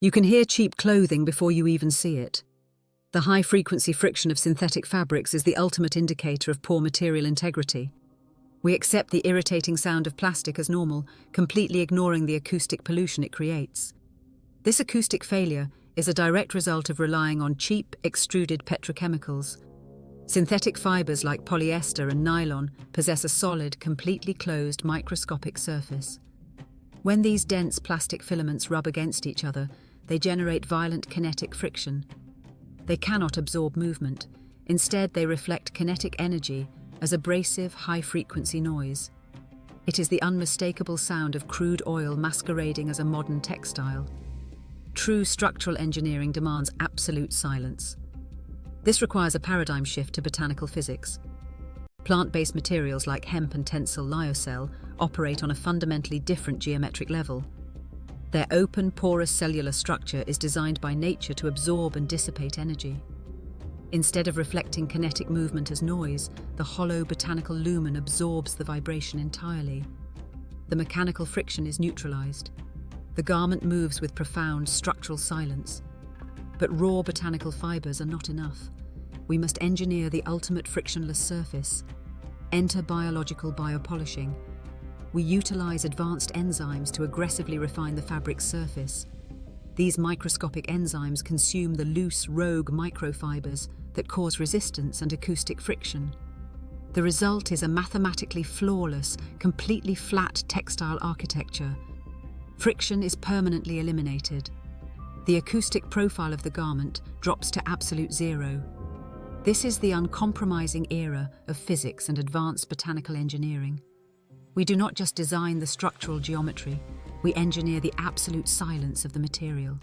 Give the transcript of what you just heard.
You can hear cheap clothing before you even see it. The high-frequency friction of synthetic fabrics is the ultimate indicator of poor material integrity. We accept the irritating sound of plastic as normal, completely ignoring the acoustic pollution it creates. This acoustic failure is a direct result of relying on cheap, extruded petrochemicals. Synthetic fibers like polyester and nylon possess a solid, completely closed microscopic surface. When these dense plastic filaments rub against each other, they generate violent kinetic friction. They cannot absorb movement. Instead, they reflect kinetic energy as abrasive, high-frequency noise. It is the unmistakable sound of crude oil masquerading as a modern textile. True structural engineering demands absolute silence. This requires a paradigm shift to botanical physics. Plant-based materials like hemp and Tencel Lyocell operate on a fundamentally different geometric level. Their open, porous cellular structure is designed by nature to absorb and dissipate energy. Instead of reflecting kinetic movement as noise, the hollow botanical lumen absorbs the vibration entirely. The mechanical friction is neutralized. The garment moves with profound structural silence. But raw botanical fibers are not enough. We must engineer the ultimate frictionless surface. Enter biological biopolishing. We utilize advanced enzymes to aggressively refine the fabric's surface. These microscopic enzymes consume the loose, rogue microfibers that cause resistance and acoustic friction. The result is a mathematically flawless, completely flat textile architecture. Friction is permanently eliminated. The acoustic profile of the garment drops to absolute zero. This is the uncompromising era of physics and advanced botanical engineering. We do not just design the structural geometry, we engineer the absolute silence of the material.